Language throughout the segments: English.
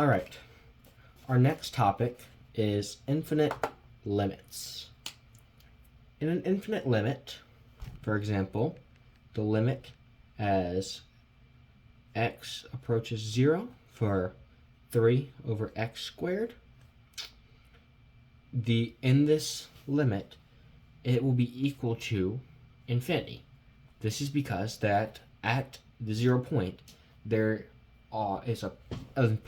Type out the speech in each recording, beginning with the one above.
All right, our next topic is infinite limits. In an infinite limit, for example, the limit as x approaches 0 for 3 over x squared, in this limit, it will be equal to infinity. This is because that at the 0 point, there is an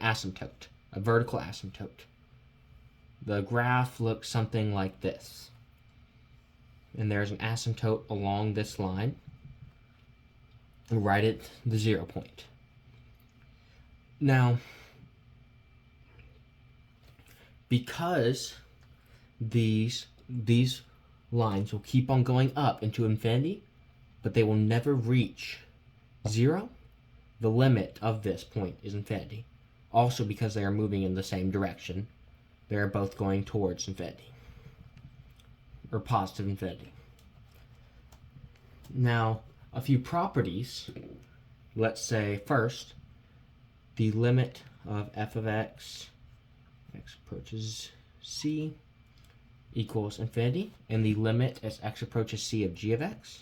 asymptote, a vertical asymptote. The graph looks something like this. And there's an asymptote along this line right at the 0 point. Now, because these lines will keep on going up into infinity, but they will never reach 0, the limit of this point is infinity. Also because they are moving in the same direction, they are both going towards infinity, or positive infinity. Now, a few properties. Let's say first, the limit of f of x approaches c, equals infinity, and the limit as x approaches c of g of x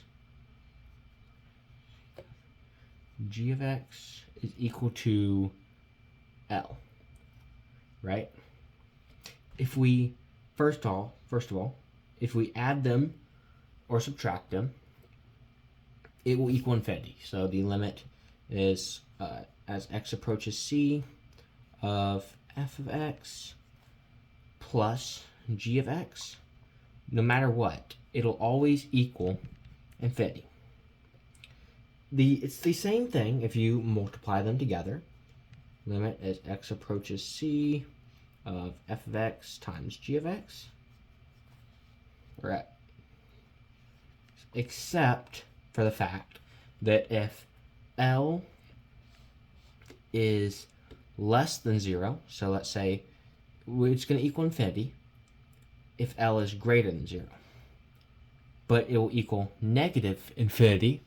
is equal to L, right? If we, first of all, if we add them or subtract them, it will equal infinity. So the limit is, as x approaches c, of f of x plus g of x. No matter what, it'll always equal infinity. It's the same thing if you multiply them together. Limit as x approaches c of f of x times g of x. Except for the fact that if L is less than 0, so let's say it's going to equal infinity if L is greater than 0. But it will equal negative infinity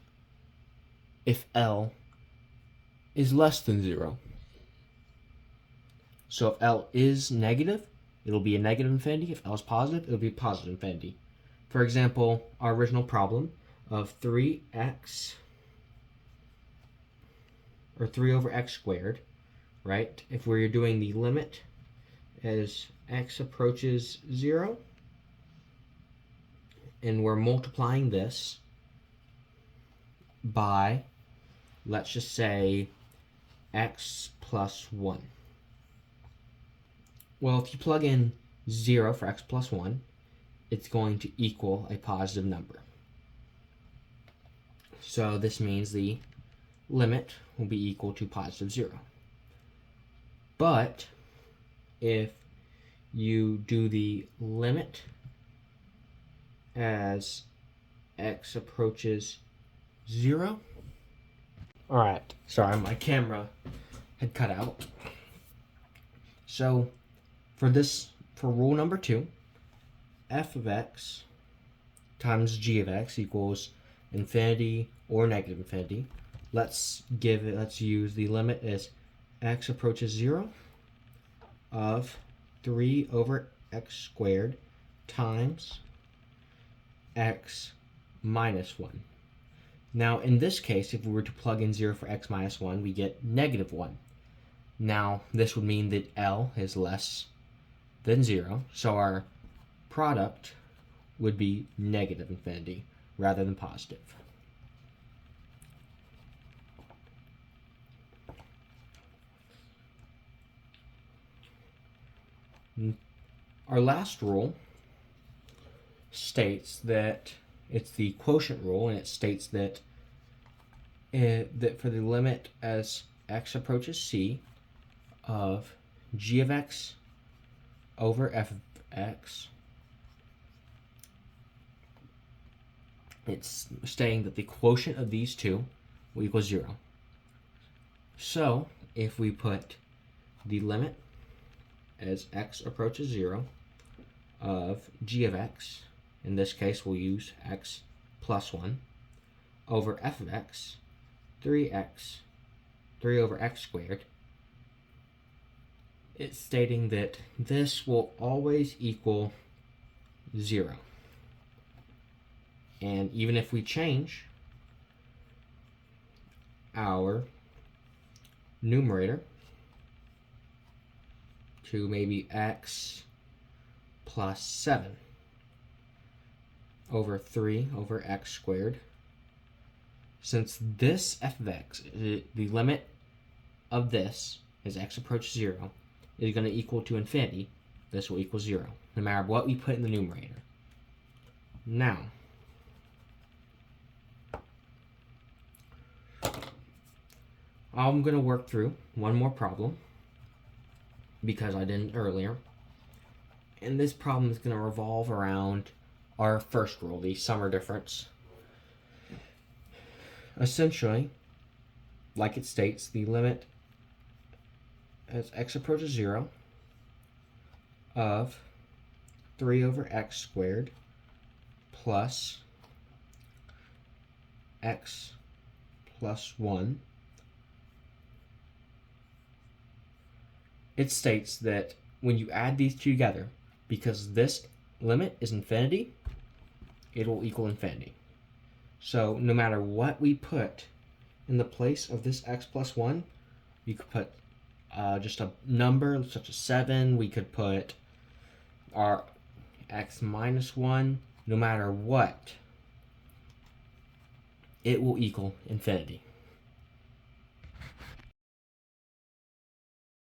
if L is less than 0. So if L is negative, it'll be a negative infinity. If L is positive, it'll be a positive infinity. For example, our original problem of 3x, or 3 over x squared, right? If we're doing the limit as x approaches 0, and we're multiplying this by, let's just say, x plus 1. Well, if you plug in 0 for x plus 1, it's going to equal a positive number. So this means the limit will be equal to positive 0. But if you do the limit as x approaches 0, alright, sorry, my camera had cut out. So for rule number 2, f of x times g of x equals infinity or negative infinity. Let's use the limit as x approaches 0 of 3 over x squared times x minus 1. Now, in this case, if we were to plug in 0 for x minus 1, we get negative 1. Now, this would mean that L is less than 0, so our product would be negative infinity rather than positive. Our last rule states that it's the quotient rule, and it states that for the limit as x approaches c of g of x over f of x, it's saying that the quotient of these two will equal 0. So if we put the limit as x approaches 0 of g of x, in this case we'll use x plus 1, over f of x, 3 over x squared, it's stating that this will always equal 0. And even if we change our numerator to maybe x plus 7 over 3 over x squared, since this f of x, the limit of this as x approaches 0 is going to equal to infinity, this will equal 0, no matter what we put in the numerator. Now, I'm going to work through one more problem, because I didn't earlier. And this problem is going to revolve around our first rule, the summer difference. Essentially, like it states, the limit as x approaches 0 of 3 over x squared plus x plus 1. It states that when you add these two together, because this limit is infinity, it will equal infinity. So no matter what we put in the place of this x plus 1, you could put just a number such as 7. We could put our x minus 1. No matter what, it will equal infinity.